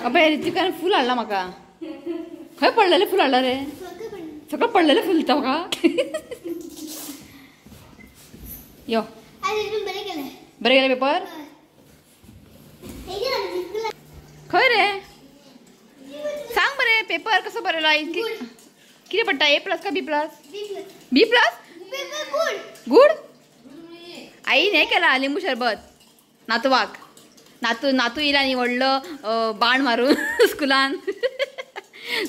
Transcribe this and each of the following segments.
अबे रितिकान फुल हाडला म्हाका खंय पडलेले फुल हाडला रे सगळं पडलेले फुल तो का यो बरे गेले पेपर खंय रे सांग बरे पेपर कसो बरयला किती पडटा A+ का B+? गुड आईन हे केला लिंबू शरबत नातवाक नातू येयला न्ही व्हडलो बाण मारून स्कुलान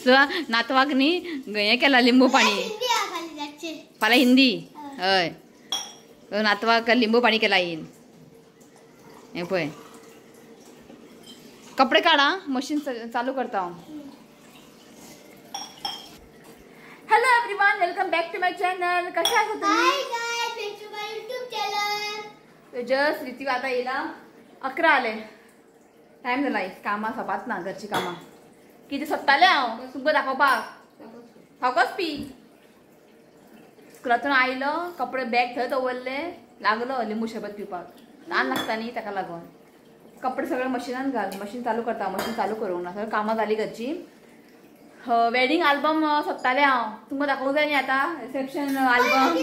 सो नातवाक न्ही हे केला लिंबू पाणी फाल्यां हिंदी हय नातवाक लिंबू पाणी केला येईन हे पळय कपडे काढा मशीन चालू करता हांव hello everyone welcome back to my channel कशा आहात तुम्ही जस्ट ऋतिक आता येयला 11 आले टाइम जाला कामां सोंपात ना घरची कामां कितें सोदतालें हांव तुमकां दाखोवपाक हांवच पी स्कुलांतून आयलो कपडे बॅग थंय दवरले लागलो लिंबू शरबत पिवपाक ल्हान लागता न्ही ताका लागून कपडे सगळे मशिनान घाल मशीन चालू करता मशीन चालू करूंक ना सगळीं कामां जाली घरची वेडिंग आल्बम सोदतालें हांव तुमकां दाखोवंक जाय न्ही आतां reception album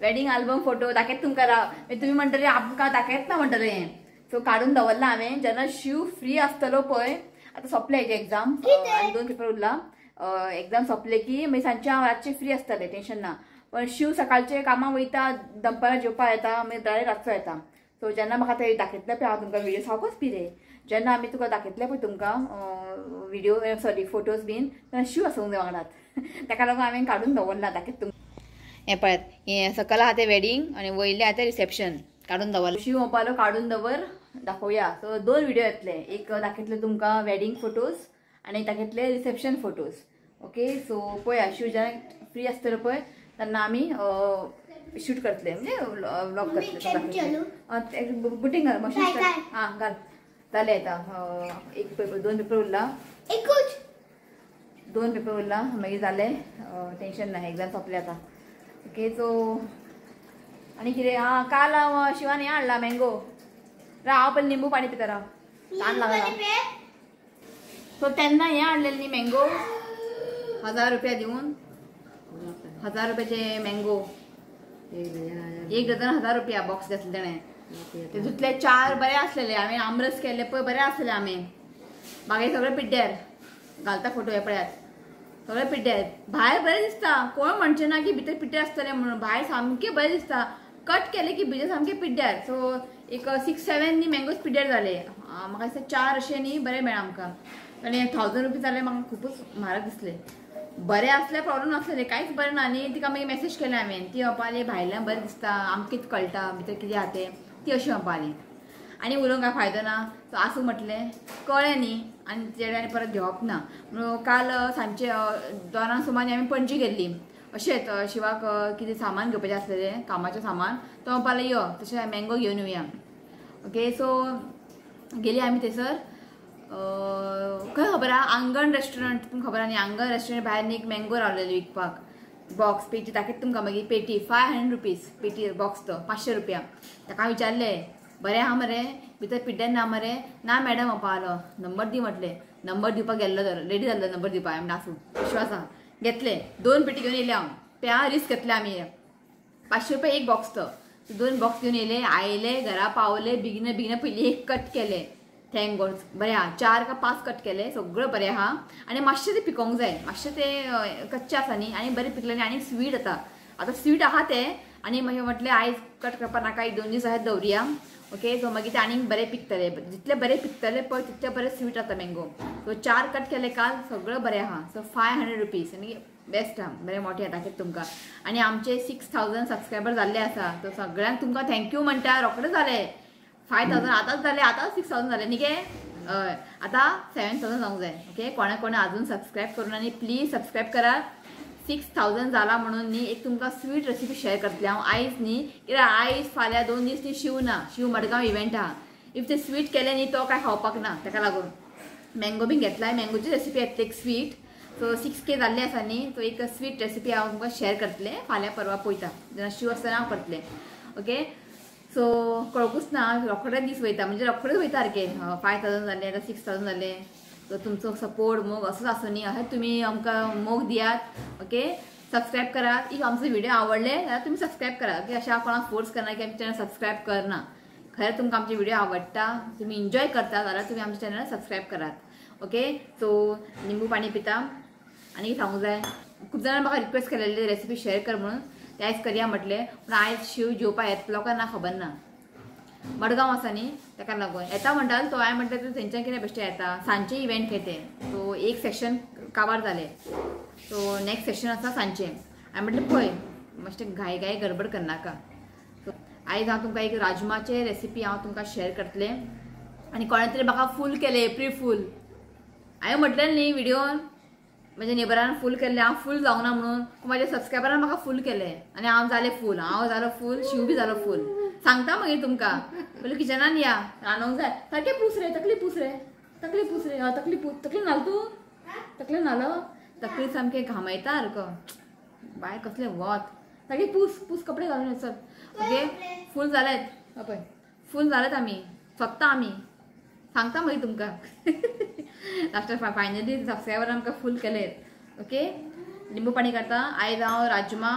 wedding album photo दाखयत तुमकां राव तुमी म्हणटले आमकां दाखयत ना म्हणटले सो काढून दवरला हांवें जेन्ना शिव फ्री आसतलो पळय आतां सोंपले हेजे एग्जाम आनी 2 पेपर उरला एग्जाम सोंपले की मागीर सांजचे हांव रातचे फ्री आसतलें टेन्शन ना पण शिव सकाळचे कामां वयता दनपारां जेवपाक येता मागीर डायरेक्ट रातचो येता सो जेन्ना म्हाका ते दाखयतले पळय हांव तुमकां विडियो सावकोच पिरे जेन्ना आमी तुका दाखयतले पळय तुमकां विडियो सॉरी फोटोज बीन तेन्ना शिव आसूंक जाय वांगडात ताका लागून हांवें काडून दवरला दाखयत तुमकां हें पळयात हें सकयल आहा तें वेडिंग आनी वयलें आहा तें रिसेप्शन काडून दवरला शिव म्हणपालो काडून दवर दाखोवया सो 2 विडियो येतले एक दाखयतले तुमकां वेडिंग फोटोज आनी एक दाखयतले रिसेप्शन फोटोज ओके सो पळया शिव जेन्ना फ्री आसतलो पळय तेन्ना आमी शूट करतले म्हणजे व्लॉग करतले बुटींग घाल मशीन हां घाल जालें आतां 1 पेपर 2 पेपर उरला 2 पेपर उरला मागीर जालें टेन्शन ना एग्जाम सोंपले आतां ओके सो आनी कितें हां काल हांव शिवान हें हाडला मँगो राव हांव पयलीं लिंबू पाणी पिता राव ल्हान लागला सो तेन्ना हें हाडलेलें न्ही मँगो 1000 रुपया दिवन 1000 रुपयाचे मँगो 1 डझन 1000 रुपया बॉक्स घेतले तेणें तेतूंतले 4 बरे आसलेले हांवें आमरस केल्ले पळय बरे आसलेले हांवें बाकी सगळे पिड्ड्यार घालता फोटो हे पळयात सगळे पिड्ड्यार भायर बरें दिसता कोण म्हणचे ना की भितर पिड्ड्यार आसतले म्हणून भायर सामके बरें दिसता कट केले की भितर सामके पिड्ड्यार सो एक 6-7 न्ही मँगोज पिड्ड्यार जाले म्हाका दिसता 4 अशे न्ही बरे मेळ्ळा आमकां आनी 1000 रुपीज जाले म्हाका खूबच म्हारग दिसले बरे असले प्रॉब्लेम नासलेले कांयच बरें ना न्ही तिका मागीर मेसेज केले हांवें ती म्हणपाली भायल्यान बरें दिसता आमकां कितें कळटा भितर कितें आहा तें ती अशी म्हणपाली आनी उलोवंक काय फायदो ना सो आसूं म्हटलें कळ्ळें न्ही आनी तेडे आनी परत घेवप ना म्हणून काल सांजचे 2 सुमार आमी पणजी गेल्ली अशेंच शिवाक कितें सामान घेवपाचें आसलेलें कामाचें सामान तो म्हणपालो यो तशें मँगो घेवन येवया ओके सो गेली आमी थंयसर खंय खबर आहा आंगण रेस्टॉरंट तुमकां खबर आहा न्ही आंगण रेस्टॉरंट भायर न्ही एक मँगो रावलेली विकपाक बॉक्स पेटी दाखयता तुमकां मागीर पेटी 500 रुपीज पेटी बॉक्स तो 500 रुपया ताका विचारलें बरें आहा मरे भितर पिड्ड्यार ना मरे ना मॅडम म्हणपालो नंबर दी म्हटलें नंबर दिवपाक गेल्लो तर रेडी जाल्लो नंबर दिवपाक आमी नासूं विश्वास आहा घेतले 2 पेटी घेवन येयले हांव त्या रिस्क घेतले आमी 500 रुपया एक बॉक्स तो 2 बॉक्स घेवन येयले आयले घरा पावले बेगिना पयलीं एक कट केले थँक गॉड बरें आहा 4 का 5 कट केले सगळं बरें आहा आनी मातशें तें पिकोवंक जाय मातशें तें कच्चें आसा न्ही आनी बरें पिकलें आनी स्वीट आतां स्वीट आहा तें आनी मागीर म्हटलें आयज कट करपा नाका 1-2 दीस अशें दवरया ओके सो मागीर ते आनीक बरें पिकतले जितले बरें पिकतले पळय तितले बरें स्वीट जाता मँगो सो 4 कट केले काल सगळं बरें आहा सो 500 रुपीज आनी बेस्ट आहा बरें मोठें दाखयता तुमकां आनी आमचे 6000 सबस्क्रायबर जाल्ले आसा सो सगळ्यांक तुमकां थँक्यू म्हणटा रोखडे जाले 5000 आतांच जाले आतां 6000 जाले न्ही गे हय आतां 7000 जावंक जाय ओके कोणा अजून सबस्क्रायब करून आनी प्लीज सबस्क्रायब करा 6000 जाला म्हणून न्ही एक तुमकां स्वीट रेसिपी शेअर करतले हांव आयज न्ही कित्याक आयज फाल्यां 2 दीस न्ही शिव मडगांव इव्हेंट आहा इफ ते स्वीट केले न्ही तो काय खावपाक ना ताका लागून मँगो बीन घेतलाय मँगोची रेसिपी येतली एक स्वीट सो 6K जाल्ले आसा न्ही सो एक स्वीट रेसिपी हांव तुमकां शेअर करतले फाल्यां परवा पळयता जेन्ना शिव आसतना हांव करतलें ओके सो कळकूच ना रोखडे दीस वयता म्हणजे रोखडेच वयता सारके 5000 जाले आतां 6000 जाले तर तुमचो सपोर्ट मोग असंच आसूं न्ही, अशें तुमी आमकां मोग दियात. ओके, सबस्क्राईब करा. इफ आमचे व्हिडिओ आवडले जाल्यार तुम्ही सबस्क्राईब करा. की अशा कोणाक फोर्स करना की आमचे चॅनल सबस्क्राईब करना. खरें तुमकां आमचे व्हिडिओ आवडटा, तुम्ही एन्जॉय करता जाल्यार तुम्ही आमच्या चॅनल सबस्क्राईब करात. ओके, सो लिंबू पाणी पिता. आणि सांगूंक जाय, खूप जाणांनी म्हाका रिक्वेस्ट केलेली रेसिपी शेअर कर म्हणून, ते आयज करया म्हटलें. पूण आयज शिव जेवपाक येता लोकांना खबर ना. मडगांव आसा न्ही, ताका लागून येता म्हणटा तो. हांवें म्हटलें तूं तेंच्यान कितें बेश्टें येता, सांजचे इव्हेंट खेळते. सो एक सेक्शन काबार जालें, सो नेक्स्ट सेक्शन आसा सांजचें. हांवें म्हटलें पळय मातशें घाई गडबड करनाका. सो आयज हांव तुमकां एक राजमाचे रेसिपी हांव तुमकां शेअर करतलें. आनी कोणें तरी म्हाका फूल केलें, एप्रील फूल. हांवें म्हटलें न्ही व्हिडिओन, म्हज्या नेबरान फूल केल्लें, हांव फूल जावना म्हणून. म्हाज्या सबस्क्रायबरान म्हाका फूल केलें आनी हांव जालें फूल. हांव जालो फूल, शिव बी जालो फूल. सांगता मागीर तुमकां. पयलीं किचनान या, रांदूंक जाय. सारकें पूस रे, तकली पूस रे, तकली पूस रे. तकली पूस. तकली न्हाल तूं, तकली न्हालो. तकली सामकें घामयता सारको. बाय कसलें वत. सारकें पूस पूस, कपडे घालून ये चल. ओके, फूल जालेत. पळय फूल जालेत आमी, फक्त आमी. सांगता मागीर तुमकां. लास्टाक फायनली सबस्क्रायबरान आमकां फूल केलेत. ओके, लिंबू पाणी करता. आयज हांव राजमा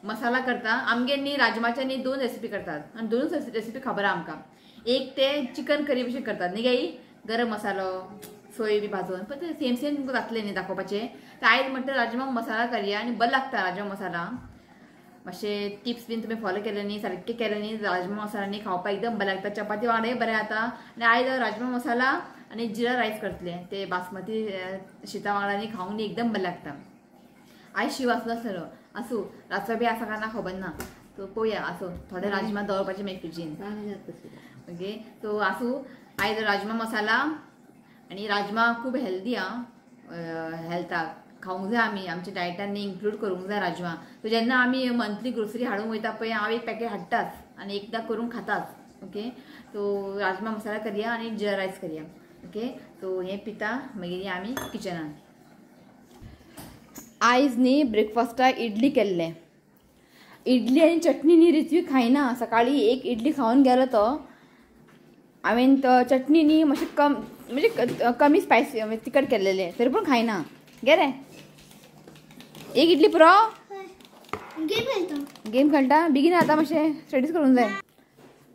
मसाला करता. आमगे न्ही राजमाचे न्ही 2 रेसिपी करतात आनी 2 रेसिपी खबर आहा आमकां. एक ते चिकन करी भशेन करतात न्ही गाई, गरम मसालो सोय बी भाजून. पण ते सेम तुमकां जातलें न्ही दाखोवपाचें. तर आयज म्हणटा राजमा मसाला करया. आनी बरो लागता राजमा मसाला. मातशे टिप्स बीन तुमी फॉलो केले न्ही, सारकें केलें न्ही, राजमा मसाला न्ही खावपाक एकदम बरें लागता. चपाती वांगडाय बरें जाता. आनी आयज राजमा मसाला आनी जिरा रायस करतले. ते बासमती शिता वांगडा न्ही खावंक न्ही एकदम बरें लागता. आयज शिव आसलो आसतलो, आसूं रातचो बी आसा काय ना खबर ना. सो पळोवया. आसूं थोडे राजमा दवरपाचे मागीर फ्रिजीन. ओके, सो आसूं आयज राजमा मसाला. आनी राजमा खूब हेल्दी आहा हेल्थाक. खावंक जाय आमी, आमच्या डायटान इन्क्लूड करूंक जाय राजमा. सो जेन्ना आमी मंथली ग्रोसरी हाडूंक वयता पळय, हांव एक पॅकेट हाडटाच आनी एकदां करून खाताच. ओके, सो राजमा मसाला करया आनी जिरा रायस करया. ओके, सो हें पिता मागीर या आमी किचनान. आयज न्ही ब्रेकफास्टाक इडली केल्ले. इडली आनी चटणी न्ही रित्वी खायना. सकाळी एक इडली खावन गेलो तो. हांवें तो चटणी न्ही मातशी म्हणजे कमी स्पायसी तिखट केल्लेले, तरी पूण खायना. घे रे, एक इडली पुरो. गेम खेळटा बेगीन. आतां मातशें स्टडीज करूंक जाय.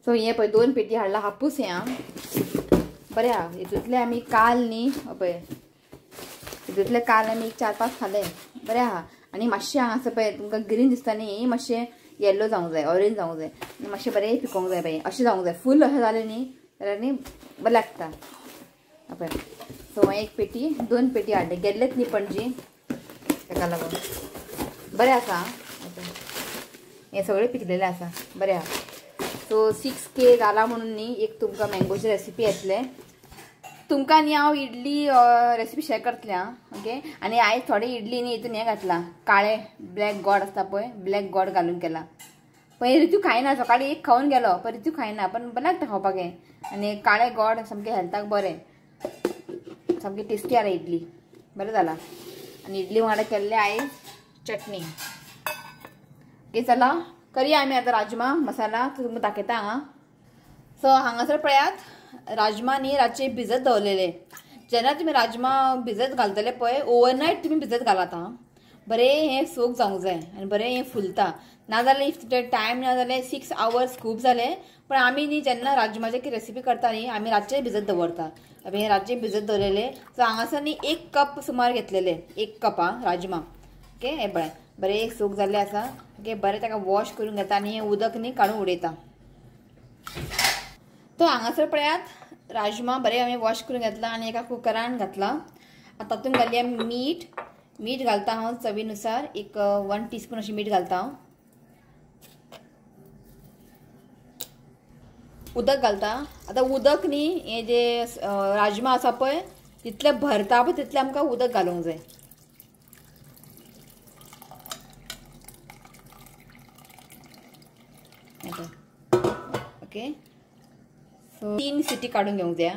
सो हें पळय 2 पेटी हाडला. हापूस हें आं बरें आहा. हितूंतले आमी काल न्ही पळय, हितूंतले काल आमी 4-5 खाले. बरें आहा. आनी मातशें हांगासर पळय तुमकां ग्रीन दिसता न्ही, मातशें येल्लो जावंक जाय, ऑरेंज जावंक जाय. मातशें बरें पिकोवंक जाय पळय, अशें जावंक जाय. फूल अशें जालें न्ही जाल्यार न्ही बरें लागता. पळय सो एक पेटी 2 पेटी हाडले. गेल्लेत न्ही पणजी, ताका लागून बरें आसा. हें सगळें पिकलेलें आसा, बरें आहा. सो 6K जाला म्हणून न्ही एक तुमकां मँगोची रेसिपी येतले. तुमकां न्ही हांव इडली रेसिपी शेअर करतलें आं. ओके, आनी आयज थोडी इडली न्ही हितून हें घातलां, काळे ब्लॅक गॉड आसता पळय, ब्लॅक गॉड घालून केला. पळय रितू खायना. सकाळी एक खावन गेलो, पण रितू खायना, पण बरें लागता खावपाक हें. आनी काळे गॉड सामकें हेल्थाक बरें, सामकी टेस्टी आहा इडली. बरें जाला. आनी इडली वांगडा केल्ले आयज चटणी. ओके, चला करया आमी आतां राजमा मसाला. तुमकां दाखयता हांगा. सो हांगासर पळयात राजमा न्ही रातचे भिजत दवरलेले. जेन्ना तुमी राजमा भिजत घालतले पळय, ओवरनायट तुमी भिजत घालात हां. बरें हें सोक जावंक जाय आनी बरें हें फुलता. नाजाल्यार इफ टायम ना जाल्यार 6 hours खूब जाले. पण आमी न्ही जेन्ना राजमाची रेसिपी करता न्ही आमी रातचे भिजत दवरता. हें रातचे भिजत दवरलेले. सो हांगासर न्ही 1 कप सुमार घेतलेले, 1 कप राजमा. ओके, हें पळय बरें एक सोक जाल्लें आसा. ओके, बरें ताका वॉश करून घेता आनी हें उदक न्ही काडून उडयता. तो हांगासर पळयात राजमा बरें हांवें वॉश करून घेतला आनी एका कुकरान घातला. आतां तातूंत घालया मीठ घालता हांव चवीनुसार. एक 1 टीस्पून अशें मीठ घालता हांव. उदक घालता. आतां उदक न्ही हें जे राजमा आसा पळय जितलें भरता पळय तितलें आमकां उदक घालूंक जाय. ओके, सो 3 सिटी काढून घेवंक जाय.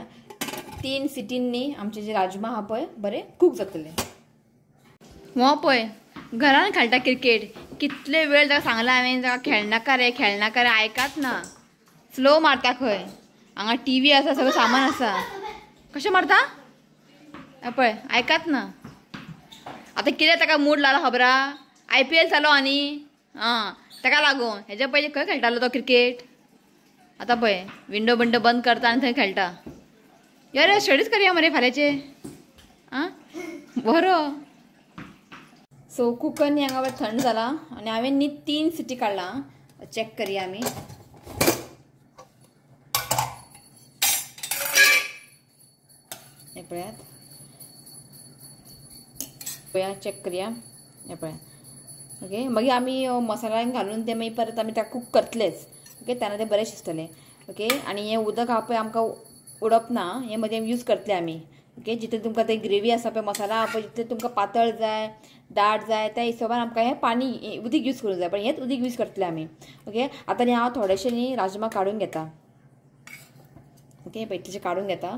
3 सिटीन न्ही आमचे जे राजमा आहा पळय बरें कूक जातले. हो पळय घरान खेळटा क्रिकेट. कितले वेळ ताका सांगला हांवें, ताका खेळनाका रे आयकात ना. स्लो मारता खंय. हांगा TV आसा, सगळें सामान आसा. कशें मारता? पळय आयकात ना आता कितें ताका मूड लागला खबरा IPL चालू आनी ताका लागून हेज्या पयलीं खंय खेळटालो तो क्रिकेट आतां पळय विंडो बिंडो बंद करता आनी थंय खेळटा रे स्टडीज करया मरे फाल्याचे बरो सो कुकरनी हांगा थंड जाला आनी हांवें न्ही 3 सिटी काडला चॅक करया आमी हे पळयात पळया चॅक करया हे पळया ओके मागीर आमी मसाला घालून ते मागीर परत आमी ताका कूक करतलेच ओके तेन्ना ते बरें शिजतले ओके आनी हें उदक आहा पळय आमकां उडप ना हें मदीं यूज करतले आमी ओके जितले तुमकां ते ग्रेवी आसा पळय मसाला आहा पळय जितले तुमकां पातळ जाय दाट जाय त्या हिशोबान आमकां हें पाणी उदीक यूज करूंक जाय पण हेंच उदीक यूज करतले आमी ओके आतां न्ही हांव थोडेशे न्ही राजमा काडून घेता ओके प्लेटीचे काडून घेता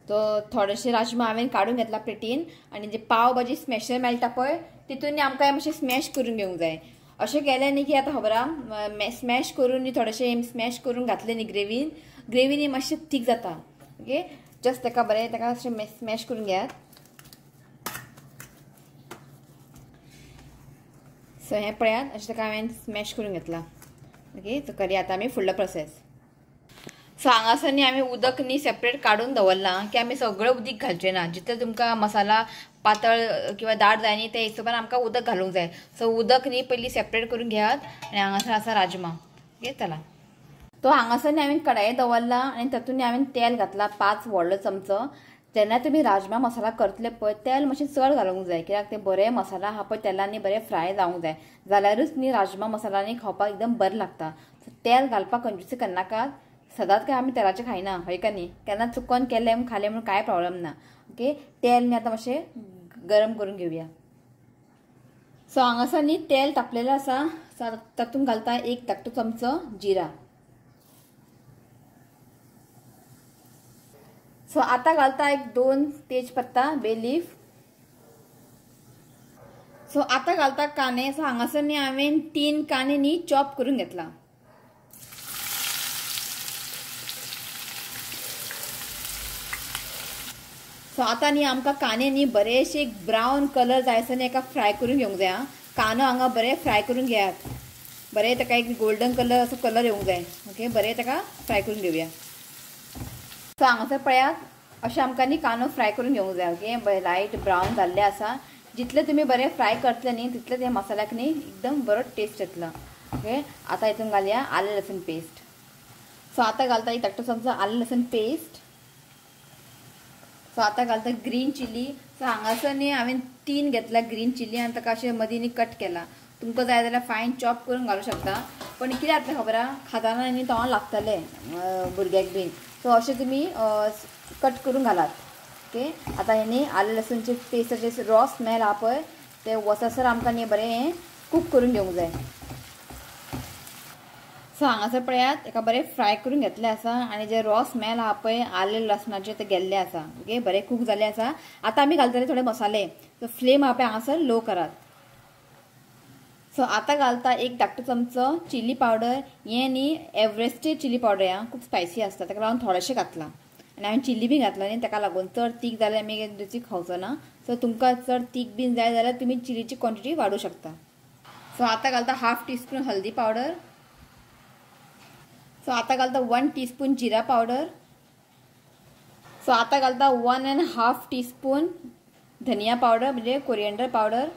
तो थोडेशे राजमा हांवें काडून घेतला प्लेटीन आनी जे पाव भाजी स्मॅशर मेळटा पळय तितून न्ही आमकां मातशें स्मॅश करून घेवंक जाय अशें केलें न्ही की आतां खबर आहा स्मॅश करून न्ही थोडेशें स्मॅश करून घातलें न्ही ग्रेवीन न्ही मातशें थीक जाता ओके जस्ट ताका बरें ताका अशें स्मॅश करून घेयात सो हें पळयात अशें ताका हांवें स्मॅश करून घेतला ओके सो करया आतां आमी फुडलो प्रोसेस सो हांगासर न्ही आमी उदक न्ही सेपरेट काडून दवरलां की आमी सगळें उदीक घालचें ना जितले तुमकां मसाला पातळ किंवा दाट जाय न्ही त्या हिशोबान आमकां उदक घालूंक जाय सो उदक न्ही पयलीं सेपरेट करून घेयात आनी हांगासर आसा राजमा ओके चला तो हांगासर न्ही हांवें कडाये दवरला आनी तातूंत न्ही हांवें तेल घातला 5 व्हडलो चमचो जेन्ना तुमी राजमा मसाला करतले पळय तेल मातशें चड घालूंक जाय कित्याक ते बरे मसाला आहा पळय तेलान न्ही बरें फ्राय जावंक जाय जाल्यारूच न्ही राजमा मसाला न्ही खावपाक एकदम बरें लागता सो तेल घालपाक कंजूसी करनाकात सदांच काय आमी तेलाचें खायना हय का न्ही केन्ना चुकोन केलें म्हूण खालें म्हूण कांय प्रॉब्लेम ना ओके तेल न्ही आतां मातशें गरम करून घेवया सो हांगासर न्ही तेल तापलेलें आसा तातूंत घालता 1 धाकटो चमचो जिरा सो आतां घालता 2 तेजपत्ता बे लीफ सो आतां घालता कांदे सो हांगासर न्ही हांवें 3 कांदे न्ही चॉप करून घेतला सो आतां न्ही आमकां कांदे न्ही बरेशे ब्रावन कलर जायसर न्ही एका फ्राय करून घेवंक जाय कांदो हांगा बरें फ्राय करून घेयात बरें ताका एक गोल्डन कलर असो कलर येवंक जाय ओके बरें ताका फ्राय करून घेवया सो हांगासर पळयात अशें आमकां न्ही कांदो फ्राय करून घेवंक जाय ओके लायट ब्रावन जाल्ले आसा जितले तुमी बरें फ्राय करतले न्ही तितले ते मसाल्याक न्ही एकदम बरो टेस्ट येतलो ओके आतां हितून घालया आले लसूण पेस्ट सो आतां घालता 1 धाकटो चमचो आले लसूण पेस्ट सो आतां घालता ग्रीन चिली सो हांगासर न्ही हांवें 3 घेतला ग्रीन चिली आनी ताका अशें मदीं न्ही कट केला तुमकां जाय जाल्यार फायन चॉप करून घालूं शकता पण कितें जातलें खबर आहा खाताना न्ही तोंड लागतलें भुरग्याक बीन सो अशें तुमी कट करून घालात ओके आतां हे न्ही आले लसूणचे पेस्टाचे रॉ स्मेल आहा पळय ते वचसर आमकां न्ही बरें हें कूक करून घेवंक जाय सो हांगासर पळयात एका बरें फ्राय करून घेतलें आसा आनी जे रॉ स्मेल आहा पळय आले लसणाचे ते गेल्ले आसा ओके बरें कूक जालें आसा आतां आमी घालतले थोडे मसाले सो फ्लेम आहा पळय हांगासर लो करात सो आतां घालता 1 धाकटो चमचो चिली पावडर हें न्ही एव्हरेस्टची चिली पावडर आहा खूब स्पायसी आसता ताका लागून थोडेशें घातलां आनी हांवें चिली बी घातला न्ही ताका लागून चड तीख जाल्यार आमी दुसरी खावचो ना सो तुमकां चड तीख बीन जाय जाल्यार तुमी चिलीची क्वॉन्टिटी वाडूं शकता सो आतां घालता 1/2 टीस्पून हल्दी पावडर सो आतां घालता 1 टीस्पून जिरा पावडर सो आतां घालता 1.5 टीस्पून धनिया पावडर म्हणजे कोरिएंडर पावडर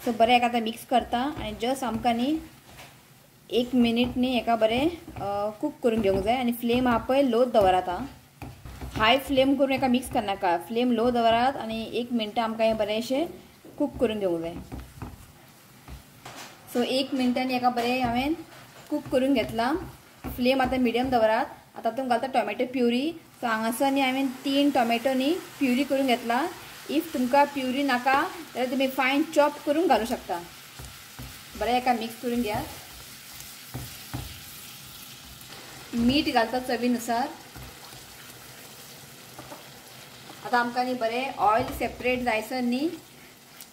सो बरें एका आतां मिक्स करता आनी जस्ट आमकां न्ही 1 मिनीट न्ही एका बरें कूक करून घेवंक जाय आनी फ्लेम आहा पळय लो दवरात हाय फ्लेम करून एका मिक्स करनाका फ्लेम लो दवरात आनी 1 मिनट आमकां हें बरेंशें कूक करून घेवंक जाय सो 1 मिनटांनी एका बरें हांवें कूक करून घेतला फ्लेम आतां मिडियम दवरात आतां तातूंत घालता टोमॅटो प्युरी सो हांगासर न्ही हांवें 3 टोमॅटो न्ही प्युरी करून घेतला इफ तुमकां प्युरी नाका जाल्यार तुमी फायन चॉप करून घालूं शकता बरें एका मिक्स करून घ्या मीठ घालता चवीनुसार आतां आमकां न्ही बरें ऑयल सेपरेट जायसर न्ही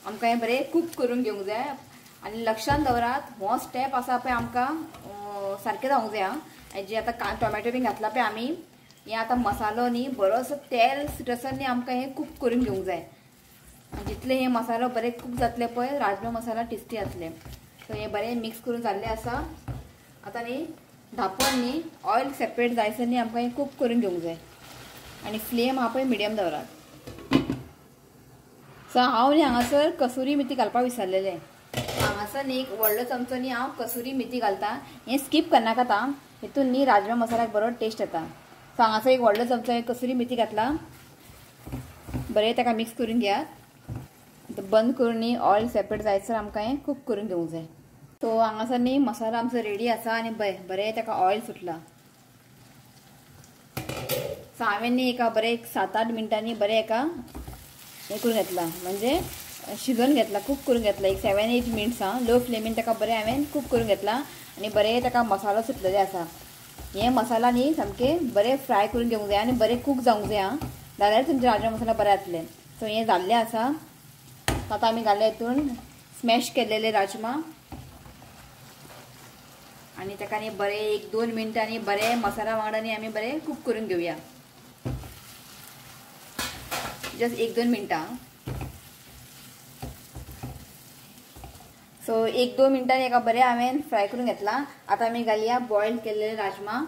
आमकां हें बरें कूक करून घेवंक जाय आनी लक्षांत दवरात हो स्टेप आसा पळय आमकां सारकें जावंक जाय आनी जे आतां टोमॅटो बीन घातला पळय आमी हे आता मसालो न्ही बरोसो तेल सुटसर न्ही आमकां हे कूक करून घेवंक जाय. जितले हे मसालो बरे कूक जातले पळय राजमा मसाला टेस्टी जातले. सो हे बरे मिक्स करून जाल्ले आसा. आता न्ही धांपण न्ही ऑयल सेपरेट जायसर न्ही आमकां हे कूक करून घेवंक जाय आनी फ्लेम हा पळय मिडियम दवरात. सो हांव न्ही हांगासर कसुरी मेथी घालपाक विसरलेलें. हांगासर न्ही एक व्हडलो चमचो न्ही हांव कसुरी मेथी घालता. हें स्कीप करनाका आतां. हितून न्ही राजमा मसाल्याक बरो टेस्ट येता. सो हांगासर एक व्हडलो चमचो कसुरी मेथी घातला. बरें ताका मिक्स करून घेयात. बंद करून न्ही ऑयल सेपरेट जायसर आमकां हें कूक करून घेवंक जाय. सो हांगासर न्ही मसालो आमचो रेडी आसा आनी बरें ताका ऑयल सुटला. सो हांवें न्ही एका बरें एक 7-8 मिनटांनी बरें एका हें करून घेतला म्हणजे शिजोवन घेतला कूक करून घेतला. एक 7-8 मिनट्स लो फ्लेमीन ताका बरें हांवें कूक करून घेतला आनी बरें ताका मसालो सुटलेले आसा. हे मसाला न्ही सामकें बरें फ्राय करून घेवंक जाय आनी बरें कूक जावंक जाय जाल्यार तुमचे राजमा मसाला बरें जातले. सो हें जाल्लें आसा. आतां आमी घाले हितून स्मॅश केल्लेले राजमा आनी ताका न्ही बरें 1-2 मिनटांनी बरें मसाला वांगडा न्ही आमी बरें कूक करून घेवया. जस्ट 1-2 मिनटां. सो 1-2 मिनटांनी एका बरें हांवें फ्राय करून घेतला. आतां आमी घालया बॉयल केल्लेले राजमा.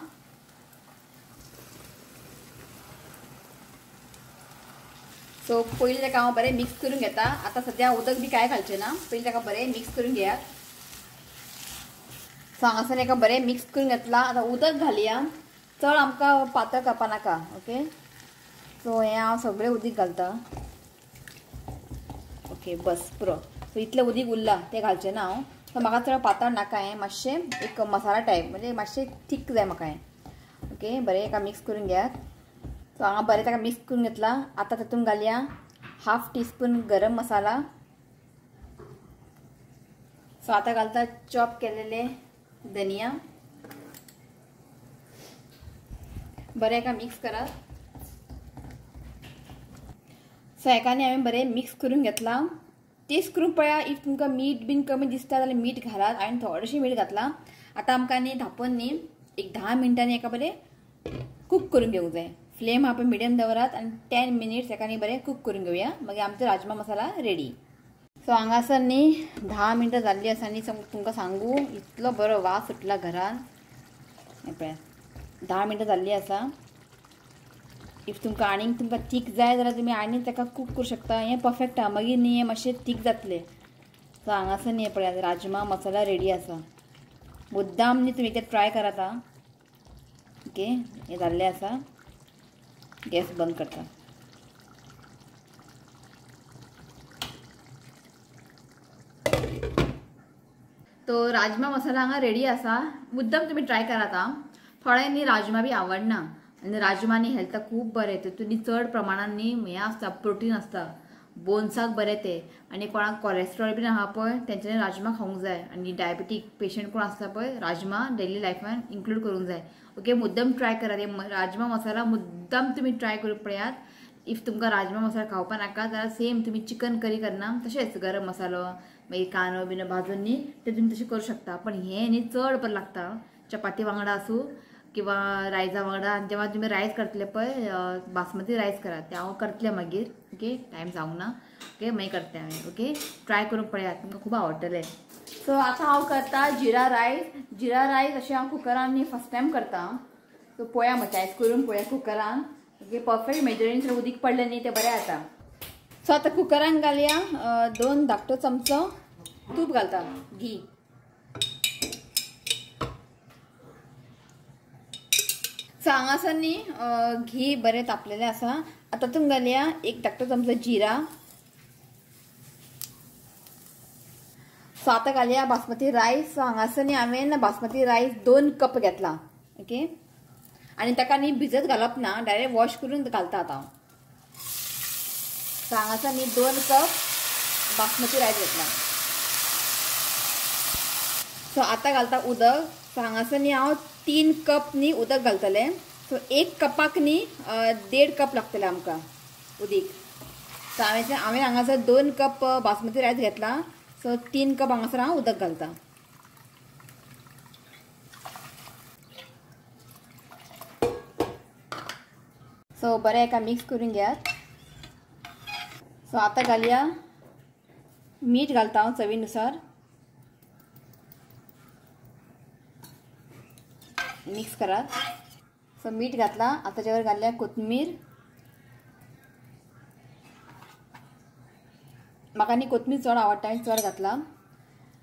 सो पयलीं ताका हांव बरें मिक्स करून घेता. आतां सद्या उदक बी कांय घालचें ना. पयलीं ताका बरें मिक्स करून घेयात. सो हांगासर एका बरें मिक्स करून घेतला. आतां उदक घालया. चड आमकां पातळ करपा नाका. ओके. सो हें हांव सगळें उदीक घालता. ओके बस पुरो. सो इतलें उदीक उरलां तें घालचें ना हांव. सो म्हाका चड पातळ नाका हें मातशें एक मसाला टायप म्हणजे मातशें थीक जाय म्हाका हें. ओके बरें एका मिक्स करून घेयात. सो हांगा बरें ताका मिक्स करून घेतला. आतां तातूंत घालया 1/2 टीस्पून गरम मसाला. सो आतां घालता चॉप केलेले धनिया. बरें एका मिक्स करात. सो एकाने हांवें बरें मिक्स करून घेतला. टेस्ट करून पळया. इफ तुमकां मीठ बीन कमी दिसता जाल्यार मीठ घालात. हांवें थोडेशें मीठ घातलां. आतां आमकां न्ही धांपण न्ही एक 10 मिनटांनी एका बरें कूक करून घेवंक जाय. फ्लेम हा पळय मिडियम दवरात आनी 10 मिनिट्स एका न्ही बरें कूक करून घेवया. मागीर आमचो राजमा मसाला रेडी. सो हांगासर न्ही 10 मिनटां जाल्लीं आसा आनी तुमकां सांगू इतलो बरो वास सुटला घरान. हें पळया 10 मिनटां जाल्लीं आसा. इफ तुमकां आनीक तुमकां थीक जाय जाल्यार तुमी आनीक ताका कूक करूं शकता. हें परफेक्ट आहा. मागीर न्ही हें मातशें थीक जातलें. सो हांगासर न्ही हें पळया राजमा मसाला रेडी आसा. मुद्दाम न्ही तुमी तें ट्राय करात आं. ओके हें जाल्लें आसा. गॅस बंद करता. तो राजमा मसाला हांगा रेडी आसा. मुद्दम तुमी ट्राय करात आं. थोड्यांनी राजमा बी आवडना आनी राजमा न्ही हेल्थाक खूब बरें. तितून चड प्रमाणान न्ही हें आसता प्रोटीन आसता. बोन्साक बरें ते आनी कोणाक कॉलेस्ट्रॉल बीन आहा पळय तेंच्यांनी राजमा खावंक जाय. आनी डायबिटीक पेशंट कोण आसता पळय राजमा डेली लायफान इन्क्लूड करूंक जाय. ओके मुद्दम ट्राय करात. हे राजमा मसाला मुद्दम तुमी ट्राय करून पळयात. इफ तुमकां राजमा मसाला खावपा नाका जाल्यार सेम तुमी चिकन करी करना तशेंच गरम मसालो मागीर कांदो बिनो भाजून न्ही ते तुमी तशें करूं शकता. पण हें न्ही चड बरें लागता. चपाती वांगडा आसूं किंवा रायसा वांगडा. जेव्हा तुमी रायस करतले पळय बासमती रायस करात. ते हांव करतलें मागीर. ओके टायम जावंक ना. ओके मागीर करतें हांवें. ओके ट्राय करून पळयात तुमकां खूब आवडटलें. सो आतां हांव करता जिरा रायस. जिरा रायस अशें हांव कुकरान न्ही फर्स्ट टायम करता. सो पळया मातशें आयज करून पळया कुकरान. ओके परफेक्ट मेजरीन उदीक पडलें न्ही तें बरें जाता. सो आतां कुकरान घालया 2 धाकटो चमचो तूप घालता घी. सो हांगासर न्ही घी बरें तापलेलें आसा. आतां तातूंत घालया 1 धाकटो चमचो जिरा. सो आतां घालया बासमती रायस. सो हांगासर न्ही हांवें बासमती रायस 2 कप घेतला. ओके आनी ताका न्ही भिजत घालप ना डायरेक्ट वॉश करून घालता आतां हांव. सो हांगासर न्ही 2 कप बासमती रायस घेतला. सो आतां घालता उदक. सो हांगासर न्ही हांव 3 कप न्ही उदक घालतलें. सो 1 कपाक न्ही 1.5 कप लागतलें आमकां उदीक. सो हांवें हांगासर 2 कप बासमती रायस घेतला. सो 3 कप हांगासर हांव उदक घालता. सो बरें एका मिक्स करून घेयात. सो आतां घालया मीठ घालता हांव चवीनुसार. मिक्स करात. सो मीठ घातला. आता त्याच्यावर घालल्या कोथमीर. म्हाका न्ही कोथमीर चड आवडटा, हांवें चड घातला.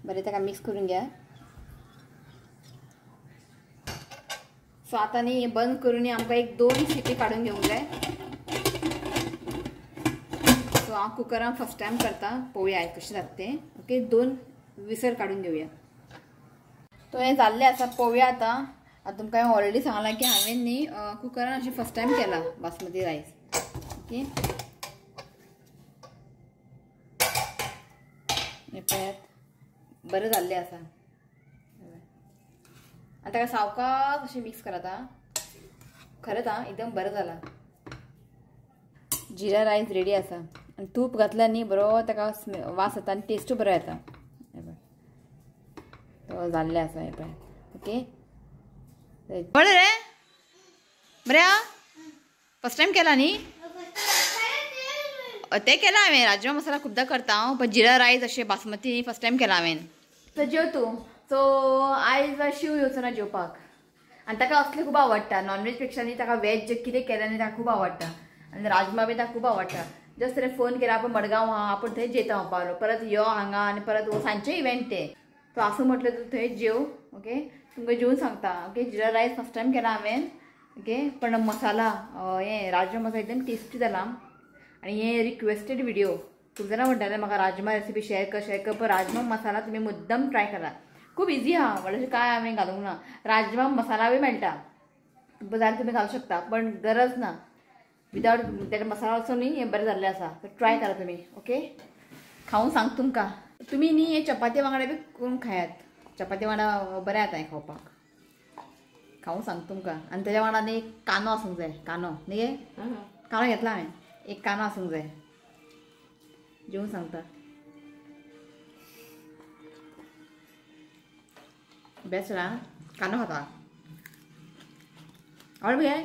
बरें ताका मिक्स करून घ्या. सो आता न्ही बंद करून आमकां एक 2 शिटी काढून घेवंक जाय. सो हांव कुकरान फर्स्ट टायम करता. पळोवया कशें जाता तें. ओके 2 विसल काढून घेवया. तो हें जाल्लें आसा. पळोवया आतां. आता तुमकां हांवें ऑलरेडी सांगलां की हांवें न्ही कुकरान अशें फर्स्ट टायम केला बासमती रायस. ओके पळयात बरें जाल्लें आसा. आतां ताका सावकाश अशें मिक्स करात. खरेंच एकदम बरें जाला. जिरा रायस रेडी आसा. आनी तूप घातल्यार न्ही बरो ताका वास येता आनी टेस्टूय बरो येता. तो जाल्लें आसा. हे पळय. ओके बरें रे. बरें फर्स्ट टायम केला न्ही. ते केला हांवें. राजमा मसाला खुबदां करता हांव, पण जिरा रायस अशें बासमती फर्स्ट टायम केला हांवें. तर जेव तूं. सो आयज शिव येवचो ना जेवपाक. आनी ताका असलें खूब आवडटा. नॉनवेज पेक्षा न्ही ताका वेज जे कितें केलें न्ही ताका खूब आवडटा. आनी राजमा बी ताका खूब आवडटा. जस्ट तरें फोन केला आपण मडगांव आहा, आपण थंय जेता पावलो. परत यो हांगा आनी परत सांजचे इव्हेंट ते. सो असं म्हटलं तूं थंय जेव. ओके तुमकां जेवन सांगता. ओके जिरा रायस फर्स्ट टायम केला हांवें. ओके पण मसाला हें राजमा मसाला एकदम टेस्टी जाला. आणि हे रिक्वेस्टेड व्हिडिओ. खूब जाणां म्हणटाले म्हाका राजमा रेसिपी शेअर कर. पण राजमा मसाला तुमी मुद्दम ट्राय करा. खूब इजी आहा. व्हडलें काय हांवें घालूंक ना. राजमा मसालाय मेळटा. जाल्यार तुमी घालूं शकता पण गरज ना. विदाउट तेका मसाला असो न्ही हें बरें जाल्लें आसा. तर ट्राय करा तुमी. ओके खावून सांग तुमकां. तुमी न्ही हे चपाती वांगडा बी करून खायात. चपाती वांगडा बरें जाता हें खावपाक. खावून सांग तुमकां. आनी तेज्या वांगडा न्ही कांदो आसूंक जाय. कांदो न्ही गे कांदो घेतला हांवें. एक कांदो आसूंक जाय. जेवन सांगता. बेस्ट ना कांदो खाता. आवड घे.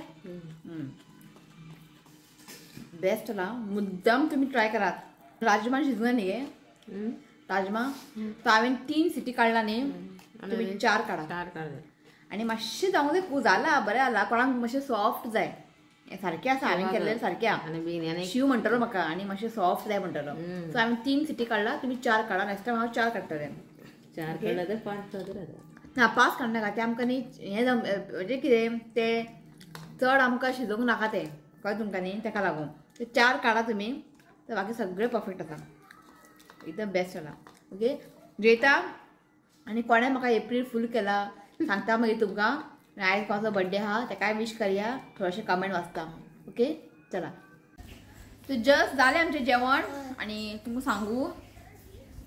बेस्ट ना. मुद्दाम तुम्ही ट्राय करात. राजमा शिजला न्ही गे राजमा. तो हांवें 3 सिटी काडला न्ही. तुम्ही 4 काडा. आनी मातशें जावंक जाय. जाला बरें जाला. कोणाक मातशें सॉफ्ट जाय. सारकें आसा हांवें केल्लें सारकें आहा. शिव म्हणटलो म्हाका आनी मातशें सॉफ्ट जाय म्हणटलो. सो हांवें 3 सिटी काडला. तुमी 4 काडा. नेक्स्ट टायम हांव 4 काडटलें. 4 काडला तर 5 जाता. ना 5 काडनाका. ते आमकां न्ही हें म्हणजे कितें तें चड आमकां शिजोवंक नाका तें कळ्ळें तुमकां न्ही. ताका लागून ते 4 काडा तुमी. तर बाकी सगळें परफेक्ट आसा. एकदम बेस्ट जाला. ओके जेता. आनी कोणें म्हाका एप्रील फूल केला सांगता मागीर तुमकां. आयज कोणाचो बर्थडे आहा ताकाय विश करया. थोडेशे कमेंट वाचता. ओके चला. सो जस्ट जालें आमचें जेवण. आनी तुमकां सांगू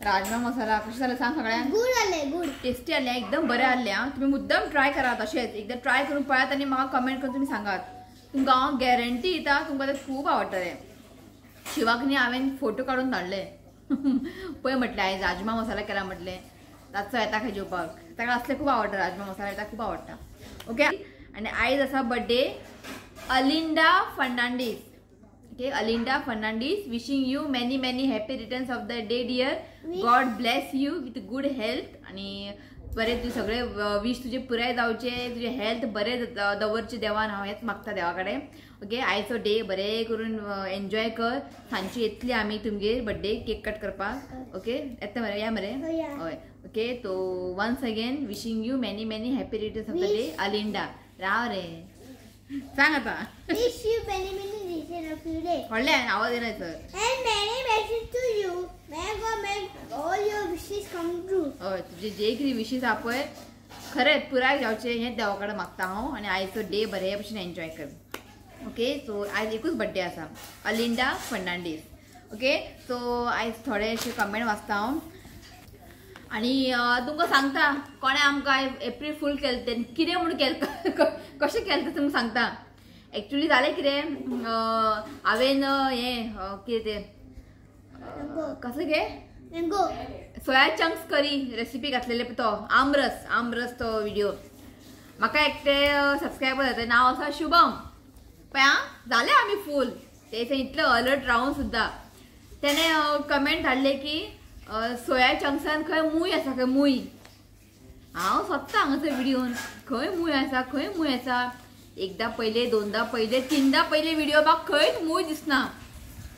राजमा मसाला कशें जालें सांग सगळ्यांक. गुड जाले. गुड टेस्टी आले. एकदम बरें आसलें. तुमी मुद्दम ट्राय करात. अशेंच एकदा ट्राय करून पळयात आनी म्हाका कमेंट करून तुमी सांगात. तुमकां हांव गॅरंटी दिता तुमकां तें खूब आवडटलें. शिवाक न्ही हांवें फोटो काडून धाडले. पळय म्हटलें आयज राजमा मसाला केला म्हटलें. रातचो येता खंय जेवपाक. ताका असलें खूब आवडटा. राजमा मसाला ताका खूब आवडटा. ओके आनी आयज आसा birthday Alinda Fernandes. Okay Alinda Fernandes wishing you many many happy returns of the day dear. God bless you with good health. आनी बरें तुजे सगळे विश तुजे पुराय जावचे. तुजे हेल्थ बरें दवरचे देवान. हांव हेंच मागता देवा कडेन. ओके आयचो डे बरें करून एन्जॉय कर. सांजची येतली आमी तुमगेर बर्थडे केक कट करपाक. ओके येता मरे या मरे. हय ओके तो once again wishing you many many happy returns of the day Alinda. राव रे सांग आता. Wish you many returns of your day. व्हडल्यान आवाज येना sir. And many blessings to you. May God make all your wishes come true. हय तुजे जे कितें विशीस आहा पळय खरेंच पुराय जावचे हें देवा कडेन मागता हांव. आनी आयचो डे बरे भशेन एन्जॉय कर. ओके सो आयज एकूच बर्थडे आसा अलिंडा फर्नांडीस. ओके सो आयज थोडेशे कमेंट वाचता हांव. आनी तुमकां सांगता कोणें आमकां एप्रील फूल केलें तें कितें म्हूण केलें कशें केलें तें तुमकां सांगता. एक्चुली जालें कितें हांवें हें कितें तें कसलें गे Mango. Soya chunks curry recipe घातलेले तो आमरस तो व्हिडिओ. म्हाका एकटे सबस्क्रायबर जाता. नांव आसा शुभम. पण झाले आम्ही फुल तेच इतलं अलर्ट राहून सुद्धा त्याने कमेंट धाडले की सोया चंक्सान खंय मूय आसा खंय मूय हांव स्वता हांगासर व्हिडिओन खंय मूय आसा एकदा पहिले दोनदा पहिले तीनदा पहिले व्हिडिओ म्हाका खंयच मूय दिसना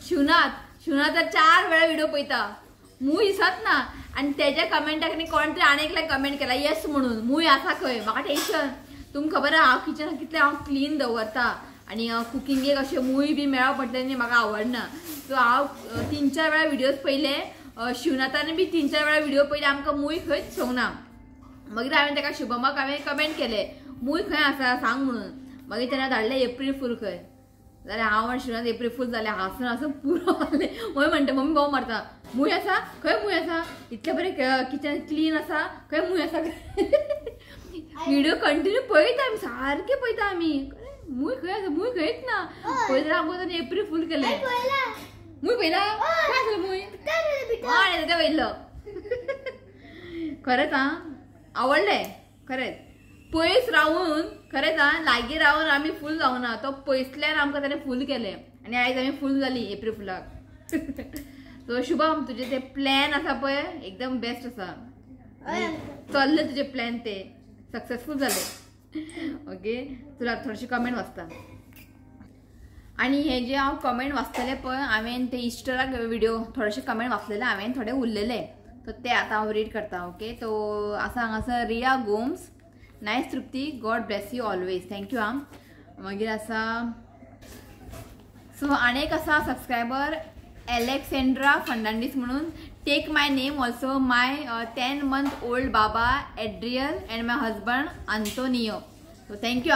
शिवनाथ तर 4 वेळा व्हिडिओ पळयता मूय दिसत ना आणि त्याच्या कमेंटाक कोण तरी आनी एकल्याक कमेंट केला येस म्हणून मूय आसा खंय म्हाका टेन्शन तुमकां खबर आहा हांव किचन कितलें हांव क्लीन दवरता आणि कुकिंगेक अशें मूय बी मेळप म्हटल्यार न्ही म्हाका आवडना सो हांव 3-4 वेळा व्हिडिओज पळयले शिवनाथान बी 3-4 वेळा व्हिडिओ पळयले आमकां मूय खंयच सोंगना मागीर हांवें ताका शुभमाक हांवें कमेंट केले मूय खंय आसा सांग म्हणून मागीर ताणें धाडलें एप्रील फूल खंय जाल्यार हांव आनी शिवनाथ एप्रील फूल जालें हांसून पुरो जालें मम्मी म्हणटा मम्मी भाव मारता मूय आसा खंय मूय आसा इतलें बरें किचन क्लीन आसा खंय मूय आसा व्हिडिओ कंटिन्यू पळयता आमी सारके पळयता आमी मूय खंय आसा मूय खंयच ना पळयता आमकां ताणें एप्रील फूल केलें मूय पळयला काय जालें मूय आनी तें वयल्लो खरेंच आवडलें खरेंच पयस रावून खरेंच लागीं रावून आमी फूल जावना तो पयसल्यान आमकां ताणें फूल केलें आनी आयज आमी फूल जाली एप्रील फुलाक सो शुभम तुजे ते प्लॅन आसा पळय एकदम बेस्ट आसा चल्ले तुजे प्लॅन ते सक्सेसफूल जाले ओके तुला थोडीशी कमेंट वाचता आणि हे जे हांव कमेंट वाचतले पळय हांवें ते इस्टराक व्हिडिओ थोडेशे कमेंट वाचलेले हांवें थोडे उरलेले तो ते आतां हांव रीड करता ओके तो आसा हांगासर Riya Gomes nice Tripti God bless you always thank you मागीर आसा सो आनेक आसा सबस्क्रायबर एलेक्सेंड्रा फर्नांडीस म्हणून take my name also my 10 month old बाबा Adriel and my husband Antonio so thank you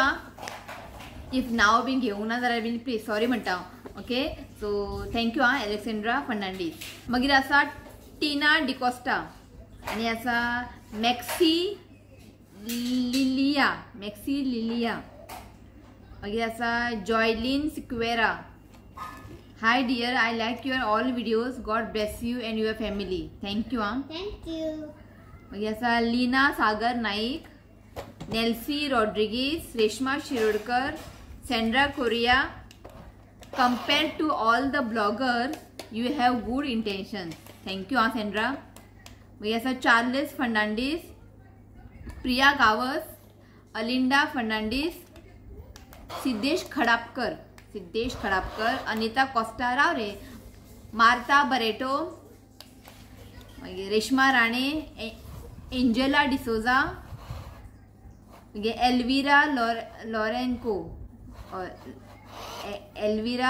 if नाव बीन घेवंक ना जाल्यार बीन प्लीज सॉरी म्हणटा okay so thank you Alexandra Fernandes मागीर आसा टीना डिकोस्टा आनी आसा मॅक्सी लिलिया मागीर आसा Joylin Sequeira hi dear I like your all videos God bless you and your family thank you मागीर आसा Leena Sagar Naik Nelsie Rodrigues Reshma Shirodkar Sandra Correia compared to all the blogger you have good intentions thank you Sandra मागीर आसा चार्लेस फर्नांडीस प्रिया गावस अलिंडा फर्नांडीस सिद्धेश खडापकर अनिता कॉस्टा राव रे मार्ता बरेटो मागीर रेश्मा राणे एंजेला डिसोजा मागीर एल्विरा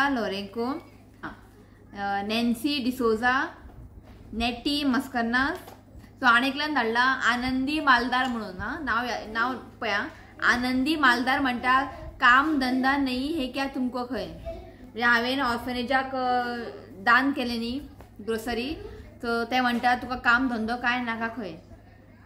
लोरेंको नॅन्सी डिसोजा नेटी मस्कर्नास सो आनेकल्यान धाडला आनंदी मालदार म्हणून नाव पळया आनंदी मालदार म्हणटा काम धंदा नाही हे क्या तुमको खंय म्हणजे हांवें ऑर्फनेजाक दान केलें न्ही ग्रोसरी सो ते म्हणटा तुका काम धंदो काय नाका खंय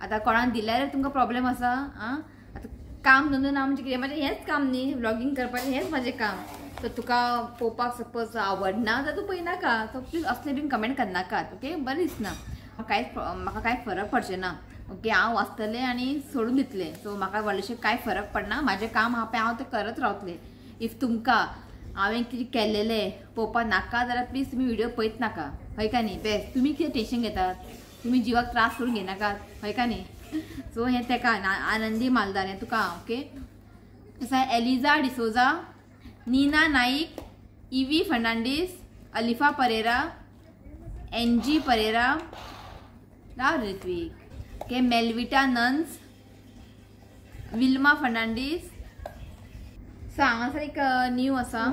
आतां कोणाक दिल्यार तुमकां प्रॉब्लेम आसा आतां काम धंदो ना म्हणजे कितें म्हजें हेंच काम न्ही व्लॉगिंग करपाचें हेंच म्हजें काम सो तुका पळोवपाक सपोज आवडना जाल्यार तूं पळयनाका सो प्लीज असले बीन कमेंट करनाकात ओके बरें दिसना म्हाका कांय फरक पडचें ना ओके हांव वाचतलें आनी सोडून दितलें सो म्हाका व्हडलेशें कांय फरक पडना म्हाजें काम हांव तें करत रावतलें इफ तुमकां हांवें कितें केल्लेलें पळोवपाक नाका जाल्यार प्लीज तुमी व्हिडिओ पळयत नाका हय का न्ही बेस्ट तुमी कितें टेन्शन घेतात तुमी जिवाक त्रास करून घेनाकात हय का न्ही सो हें तेका आनंदी मालदार हें तुका ओके तसा एलिजा डिसोजा नीना नाईक इवी फर्नांडीस अलिफा परेरा एनजी परेरा राव ऋत्विक ओके मेलविटा नन्स विल्मा फर्नांडीस सो हांगासर एक न्यू आसा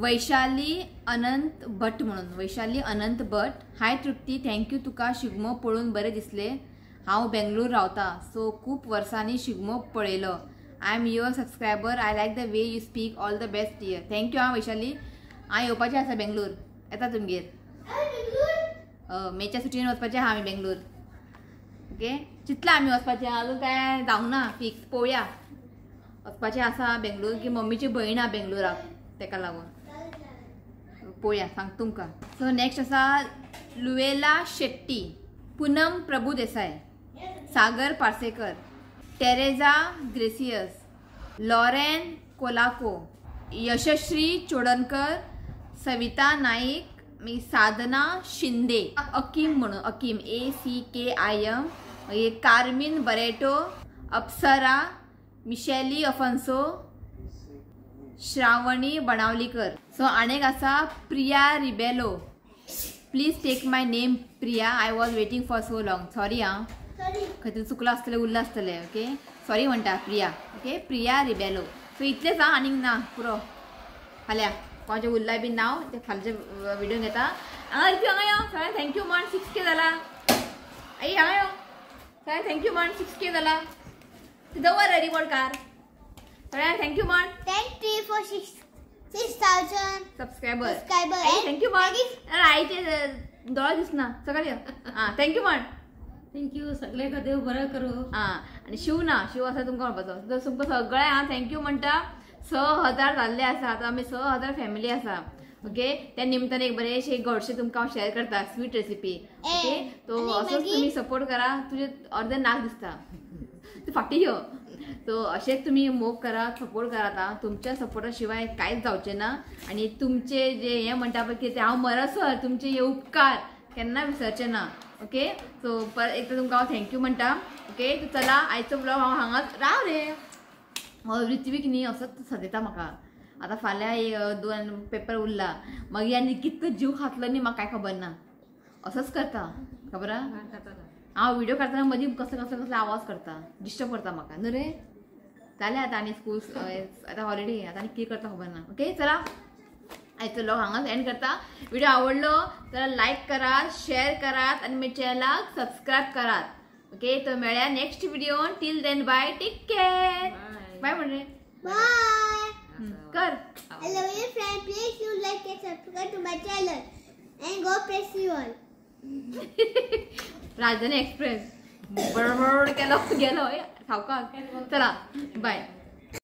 वैशाली अनंत भट म्हणून वैशाली अनंत भट हाय तृप्ती थँक्यू तुका शिगमो पळोवन बरें दिसलें हांव बेंगळूर रावता सो खूब वर्सांनी शिगमो पळयलो I am your subscriber I like the way you speak all the best dear thank you Vaishali हांव येवपाचें आसा बेंगळूर येता तुमगेर मेच्या सुटयेन वचपाचें आहा आमी बेंगळूर ओके चिंतलां आमी वचपाचें अजून काय जावंक ना फिक्स पळोवया वचपाचें आसा बेंगळूर की मम्मीची भयण आहा बेंगळुराक तेका लागून पळोवया सांग तुमकां सो नेक्स्ट आसा लुएला शेट्टी पूनम प्रभुदेसाय सागर पार्सेकर टेरेजा ग्रेसियस लॉरेन कोलाको, यशश्री चोडणकर, सविता नाईक, मी साधना शिंदे, अकीम म्हणून अकीम ACKIM, कार्मिन बरेटो, अप्सरा, मिशेली अफन्सो, श्रावणी बनावलीकर. सो अनेक असा Priya Rebelo. Please take my name Priya. I was waiting for so long. Sorry हां, Sorry. खंय चुकलं आसतलें उरलं आसतलें. ओके सॉरी म्हणटा प्रिया. ओके प्रिया रिबेलो. सो इतलेंच हां, आनीक ना पुरो. फाल्यां कोणाचें उरलाय बी नाव ते फाल्याचे व्हिडिओ घेता. हांगा रिफ्यू हांगा यो सगळ्यांक थँक्यू म्हण. 6K जाला. आई हांगा यो सगळ्यांक थँक्यू म्हण. 6K जाला. दवर रिवॉर्ड कार. सगळ्यांक थँक्यू म्हण. Thank you for 6,000 subscriber. subscribers. I thank you म्हण. आईचे दोळा दिसना सकाळी. हां थँक्यू म्हण. थँक्यू. सगळे का देव बरं करू. हां आणि शिव ना शिव आसा तुमकां म्हणपाचो. तर तुमकां सगळ्या हांव थँक्यू म्हणटा. 6,000 जाल्ले आसा. आतां आमी 6,000 फॅमिली आसा. ओके त्या निमतान एक बरेशे गोडशे तुमकां हांव शेअर करता स्वीट रेसिपी. ओके तो आणि असोच मागीर- तुम्ही सपोर्ट करा. तुजे अर्धे नाक दिसता तू फाटी यो. तो असेच तुम्ही मोग करा सपोर्ट करा. आता तुमच्या सपोर्टा शिवाय कांयच जावचें ना. आणि तुमचे जे हे म्हणटा पळय की ते हांव मरसर तुमचे हे उपकार केन्ना विसरचे ना. ओके सो परत एक तर तुमकां हांव थँक्यू म्हणटा. ओके तो चला आयचो ब्लॉग हांव हांगाच राव रे. ऋत्वीक न्ही असोच सदैता म्हाका. आतां फाल्यां 2 पेपर उरला मागीर आनी कितलो जीव खातलो न्ही म्हाका कांय खबर ना. असोच करता खबर आहा. हांव व्हिडिओ काडटना मदीं कसलो आवाज करता डिस्टर्ब करता म्हाका न्हू रे. जालें आतां आनी स्कूल आतां हॉलिडे आतां आनी कितें करता खबर ना. ओके चला आयचो ब्लॉग हांगाच एंड करता. व्हिडिओ आवडलो जाल्यार लायक करात शेअर करात आणि माझ्या चॅनलाक सबस्क्राईब करात. ओके तर मेळ्या नेक्स्ट व्हिडिओन. Till then bye take care. Bye म्हण रे. Bye. कर. I love you, friend. Please you like and subscribe to my channel. And God bless you all. राजधानी एक्सप्रेस बरोबर केलो गेलो सावकाश. चला बाय.